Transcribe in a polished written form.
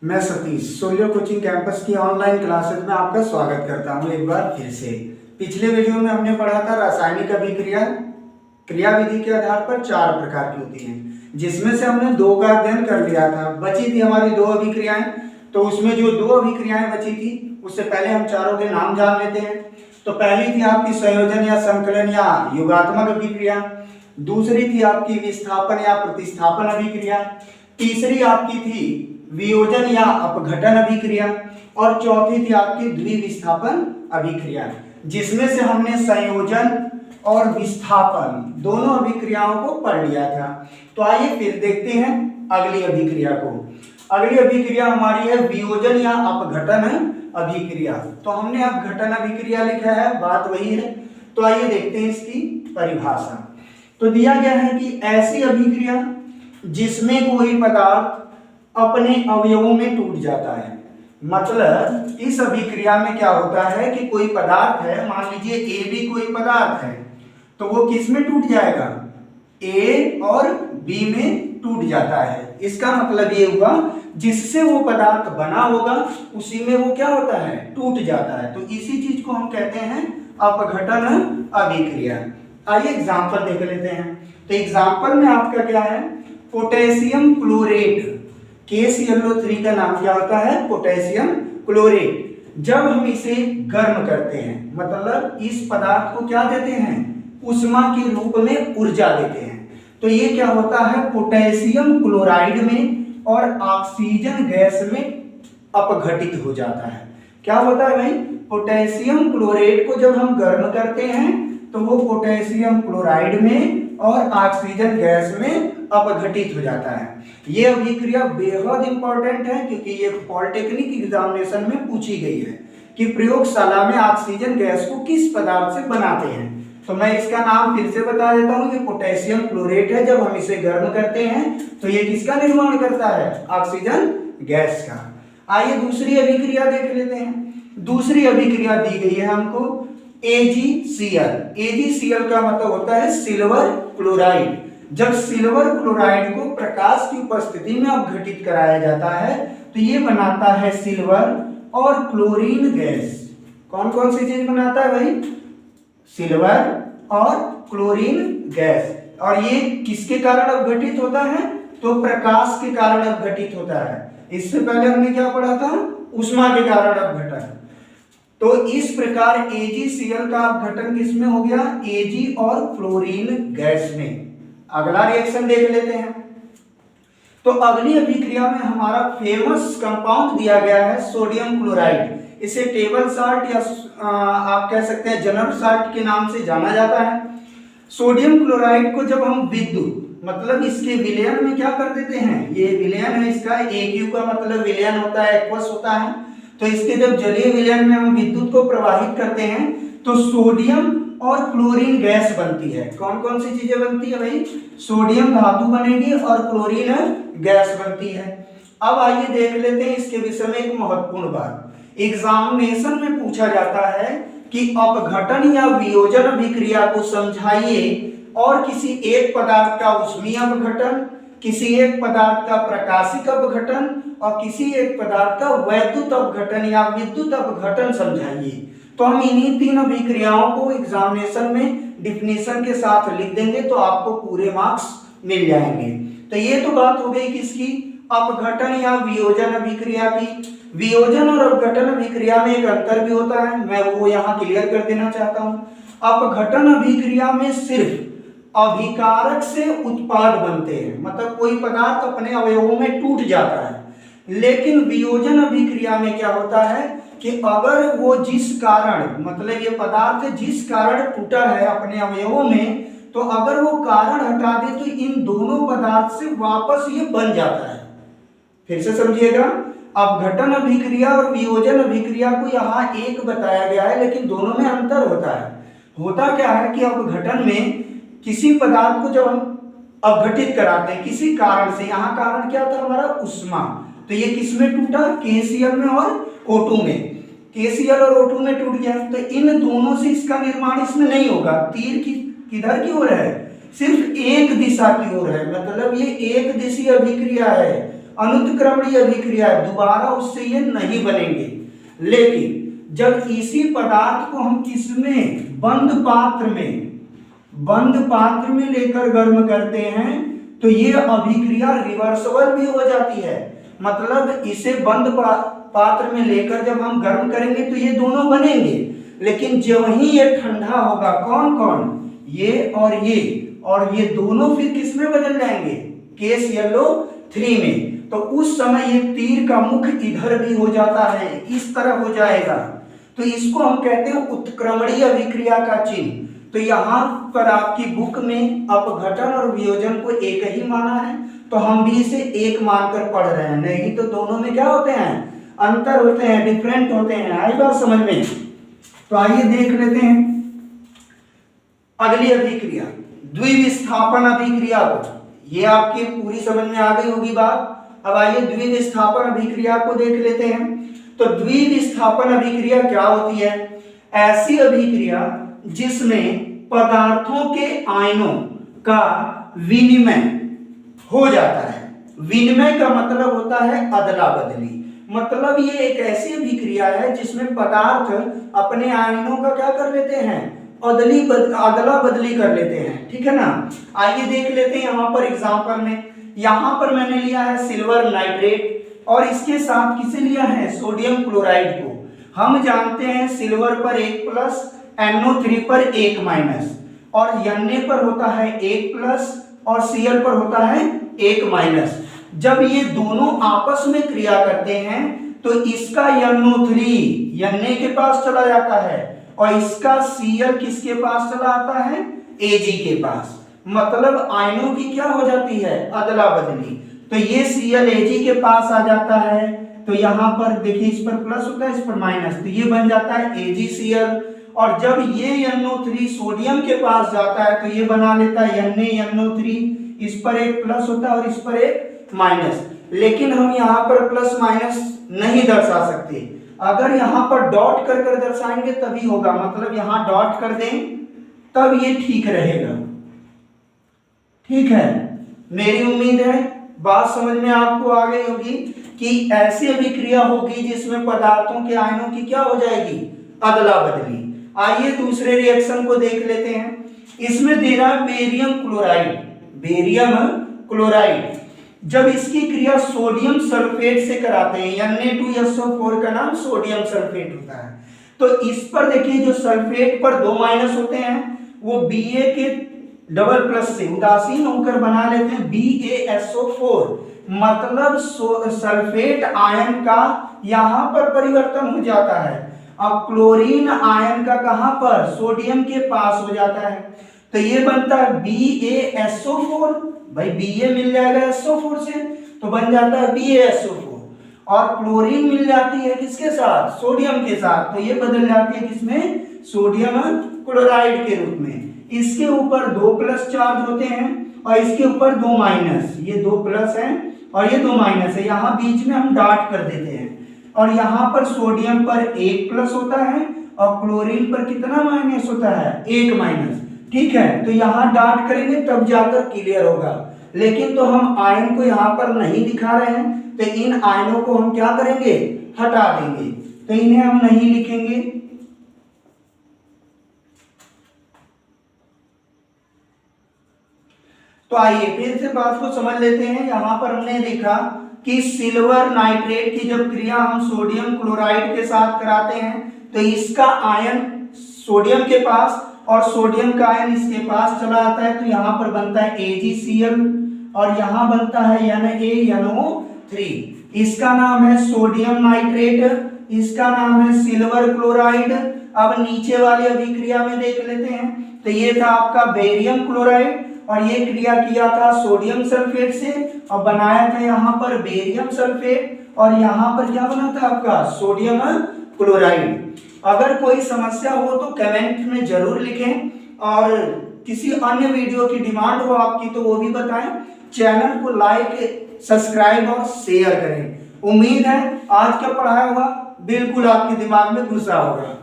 मैं सतीश सोलियो coaching campus की ऑनलाइन क्लासेस में आपका स्वागत करता हूं एक बार फिर से। पिछले वीडियो में हमने पढ़ा था रासायनिक अभिक्रिया क्रियाविधि के आधार पर 4 प्रकार की होती हैं, जिसमें से हमने 2 का अध्ययन कर लिया था। बची थी हमारी 2 अभिक्रियाएं, तो उसमें जो 2 अभिक्रियाएं बची थी उससे पहले हम चारों के नाम जान लेते हैं। तो पहली थी आपकी संयोजन या संकलन या युगात्मक अभिक्रिया, दूसरी थी आपकी विस्थापन या प्रतिस्थापन अभिक्रिया, तीसरी आपकी थी वियोजन या अपघटन अभिक्रिया और चौथी थी आपकी द्विविस्थापन अभिक्रिया, जिसमें से हमने संयोजन और विस्थापन दोनों अभिक्रियाओं को पढ़ लिया था। तो आइए फिर देखते हैं अगली अभिक्रिया को। अगली अभिक्रिया हमारी है वियोजन या अपघटन अभिक्रिया। तो हमने अपघटन अभिक्रिया लिखा है, बात वही है। तो आइए देखते हैं इसकी परिभाषा। तो दिया गया है कि ऐसी अभिक्रिया जिसमें कोई पदार्थ अपने अवयवों में टूट जाता है। मतलब इस अभिक्रिया में क्या होता है कि कोई पदार्थ है, मान लीजिए ए बी कोई पदार्थ है, तो वो किस में टूट जाएगा? ए और बी में टूट जाता है। इसका मतलब ये हुआ जिससे वो पदार्थ बना होगा उसी में वो क्या होता है? टूट जाता है। तो इसी चीज को हम कहते हैं अपघटन अभिक्रिया। आइए एग्जाम्पल देख लेते हैं। तो एग्जाम्पल में आपका क्या है? पोटेशियम क्लोरेट, KClO3 का नाम क्या होता है? Potassium chlorate. जब हम इसे गर्म करते हैं, मतलब इस पदार्थ को क्या देते हैं? उष्मा के रूप में ऊर्जा देते हैं, तो ये क्या होता है? पोटेशियम क्लोराइड में और ऑक्सीजन गैस में अपघटित हो जाता है। क्या होता है भाई? पोटेशियम क्लोरेट को जब हम गर्म करते हैं तो वो पोटेशियम क्लोराइड में और ऑक्सीजन गैस में अपघटित हो जाता है। ये अभिक्रिया बेहद इंपॉर्टेंट है क्योंकि ये पॉलिटेक्निक एग्जामिनेशन में पूछी गई है कि प्रयोगशाला में ऑक्सीजन गैस को किस पदार्थ से बनाते हैं। तो मैं इसका नाम फिर से बता देता हूँ, ये पोटेशियम क्लोरेट है। जब हम इसे गर्म करते हैं तो ये किसका निर्माण करता है? ऑक्सीजन गैस का। आइए दूसरी अभिक्रिया देख लेते हैं। दूसरी अभिक्रिया दी गई है हमको AgCl। AgCl का मतलब होता है सिल्वर क्लोराइड। जब सिल्वर क्लोराइड को प्रकाश की उपस्थिति में अपघटित कराया जाता है तो ये बनाता है सिल्वर और क्लोरीन गैस। कौन कौन सी चीज बनाता है भाई? सिल्वर और क्लोरीन गैस। और ये किसके कारण अपघटित होता है? तो प्रकाश के कारण अपघटित होता है। इससे पहले हमने क्या पढ़ा था? ऊष्मा के कारण अपघटन। तो इस प्रकार AgCl का अपघटन किसमें हो गया? Ag और क्लोरीन गैस में। अगला रिएक्शन देख लेते हैं। तो अगली अभिक्रिया में हमारा फेमस कंपाउंड दिया गया है सोडियम क्लोराइड। इसे टेबल साल्ट या आप कह सकते हैं जनरल साल्ट के नाम से जाना जाता है। सोडियम क्लोराइड को जब हम विद्युत मतलब इसके विलयन में क्या कर देते हैं? ये विलयन है इसका, AQ का मतलब विलयन होता है, एक्वस होता है। तो इसके जब जलीय विलयन में हम विद्युत को प्रवाहित करते हैं तो सोडियम और क्लोरीन गैस बनती है। कौन कौन सी चीजें बनती है भाई? सोडियम धातु बनेगी और क्लोरीन गैस बनती है। अब आइए देख लेते हैं इसके विषय में एक महत्वपूर्ण बात। एग्जामिनेशन में पूछा जाता है कि अपघटन या वियोजन अभिक्रिया को समझाइए और किसी एक पदार्थ का ऊष्मीय अपघटन, किसी एक पदार्थ का प्रकाशिक अपघटन और किसी एक पदार्थ का वैद्युत अपघटन या विद्युत अपघटन समझाइए। तो हम इन्हीं 3 अभिक्रियाओं को एग्जामिनेशन में डिफिनेशन के साथ लिख देंगे तो आपको पूरे मार्क्स मिल जाएंगे। तो ये तो बात हो गई किसकी? अपघटन या वियोजन अभिक्रिया की। वियोजन और अपघटन अभिक्रिया में एक अंतर भी होता है, मैं वो यहाँ क्लियर कर देना चाहता हूँ। अपघटन अभिक्रिया में सिर्फ अभिकारक से उत्पाद बनते हैं, मतलब कोई पदार्थ अपने अवयवों में टूट जाता है। लेकिन वियोजन अभिक्रिया में क्या होता है कि अगर वो जिस कारण मतलब ये पदार्थ जिस कारण टूटा है अपने अवयवों में, तो अगर वो कारण हटा दे तो इन दोनों पदार्थ से वापस ये बन जाता है। फिर से समझिएगा, अपघटन अभिक्रिया और वियोजन अभिक्रिया को यहाँ एक बताया गया है, लेकिन दोनों में अंतर होता है। होता क्या है कि अपघटन में किसी पदार्थ को जब हम अपघटित कराते हैं किसी कारण से, यहाँ कारण क्या था हमारा? ऊष्मा। तो ये किस में टूटा? KCl में और O2 में। KCl और O2 में टूट गया तो इन दोनों से इसका निर्माण इसमें नहीं होगा। तीर किधर की ओर है? सिर्फ एक दिशा की ओर है, मतलब ये एक दिशीय अभिक्रिया है। अनुत्क्रमणीय अभिक्रिया है, दोबारा उससे ये नहीं बनेंगे। लेकिन जब इसी पदार्थ को हम किसमें, बंद पात्र में लेकर गर्म करते हैं तो ये अभिक्रिया रिवर्सिबल भी हो जाती है। मतलब इसे बंद पात्र में लेकर जब हम गर्म करेंगे तो ये दोनों बनेंगे, लेकिन जब ही ये ठंडा होगा, कौन कौन, ये और ये दोनों फिर किस में बदल जाएंगे, केस येलो 3 में। तो उस समय ये तीर का मुख इधर भी हो जाता है, इस तरह हो जाएगा। तो इसको हम कहते हैं उत्क्रमणीय अभिक्रिया का चिन्ह। तो यहाँ पर आपकी बुक में अपघटन और वियोजन को एक ही माना है, तो हम भी इसे एक मानकर पढ़ रहे हैं, नहीं तो दोनों में क्या होते हैं, अंतर होते हैं, डिफरेंट होते हैं। आई बात समझ में? तो आइए देख लेते हैं अगली अभिक्रिया, द्विविस्थापन अभिक्रिया को। ये आपकी पूरी समझ में आ गई होगी बात। अब आइए द्विविस्थापन अभिक्रिया को देख लेते हैं। तो द्विविस्थापन अभिक्रिया क्या होती है? ऐसी अभिक्रिया जिसमें पदार्थों के आयनों का विनिमय हो जाता है। विनिमय का मतलब होता है अदला बदली। मतलब ये एक ऐसी अभिक्रिया है जिसमें पदार्थ अपने आयनों का क्या कर लेते हैं, अदला बदली कर लेते हैं। ठीक है ना? आइए देख लेते हैं यहाँ पर एग्जांपल में। यहाँ पर मैंने लिया है सिल्वर नाइट्रेट और इसके साथ किसे लिया है, सोडियम क्लोराइड को। हम जानते हैं सिल्वर पर 1+ NO3 पर 1- और Na पर होता है 1+ और Cl पर होता है 1-। जब ये दोनों आपस में क्रिया करते हैं तो इसका NO3 Na के पास चला जाता है और इसका Cl किसके पास चला आता है, Ag के पास। मतलब आयनों की क्या हो जाती है, अदला बदली। तो ये Cl Ag के पास आ जाता है, तो यहाँ पर देखिए इस पर प्लस होता है, इस पर माइनस, तो ये बन जाता है AgCl। और जब ये NO3 सोडियम के पास जाता है तो ये बना लेता है NaNO3, इस पर एक प्लस होता है और इस पर एक माइनस। लेकिन हम यहाँ पर प्लस माइनस नहीं दर्शा सकते, अगर यहाँ पर डॉट कर कर दर्शाएंगे तभी होगा। मतलब यहाँ डॉट कर दें तब ये ठीक रहेगा। ठीक है, मेरी उम्मीद है बात समझ में आपको आ गई होगी कि ऐसी अभिक्रिया होगी जिसमें पदार्थों के आयनों की क्या हो जाएगी, अदला बदली। आइए दूसरे रिएक्शन को देख लेते हैं। इसमें दे रहा है बेरियम क्लोराइड। जब इसकी क्रिया सोडियम सल्फेट से कराते हैं, Na2SO4 का नाम सोडियम सल्फेट होता है। तो इस पर देखिए जो सल्फेट पर 2 माइनस होते हैं वो Ba के डबल प्लस से उदासीन होकर बना लेते हैं BaSO4। मतलब सल्फेट आयन का यहाँ पर परिवर्तन हो जाता है। अब क्लोरीन आयन का कहां पर, सोडियम के पास हो जाता है, तो ये बनता है BaSO4। भाई Ba मिल जाएगा SO4 से तो बन जाता है BaSO4, और क्लोरीन मिल जाती है किसके साथ, सोडियम के साथ, तो ये बदल जाती है किसमें, सोडियम क्लोराइड के रूप में। इसके ऊपर 2+ चार्ज होते हैं और इसके ऊपर 2 माइनस, ये 2+ है और ये 2 माइनस है, यहाँ बीच में हम डॉट कर देते हैं। और यहाँ पर सोडियम पर 1+ होता है और क्लोरीन पर कितना माइनस होता है, 1-। ठीक है, तो यहाँ डॉट करेंगे तब जाकर क्लियर होगा। लेकिन तो हम आयन को यहाँ पर नहीं दिखा रहे हैं, तो इन आयनों को हम क्या करेंगे, हटा देंगे, तो इन्हें हम नहीं लिखेंगे। तो आइए फिर से बात को समझ लेते हैं। यहाँ पर हमने देखा कि सिल्वर नाइट्रेट की जब क्रिया हम सोडियम क्लोराइड के साथ कराते हैं तो इसका आयन सोडियम के पास और सोडियम का आयन इसके पास चला आता है, तो यहाँ पर बनता है AgCl और यहाँ बनता है NaNO3। इसका नाम है सोडियम नाइट्रेट, इसका नाम है सिल्वर क्लोराइड। अब नीचे वाली अभिक्रिया में देख लेते हैं। तो ये था आपका बेरियम क्लोराइड और ये क्रिया किया था सोडियम सल्फेट से और बनाया था यहाँ पर बेरियम सल्फेट, और यहाँ पर क्या बना था आपका, सोडियम क्लोराइड। अगर कोई समस्या हो तो कमेंट में जरूर लिखें, और किसी अन्य वीडियो की डिमांड हो आपकी तो वो भी बताएं। चैनल को लाइक, सब्सक्राइब और शेयर करें। उम्मीद है आज का पढ़ाया हुआ बिल्कुल आपके दिमाग में घुसा होगा।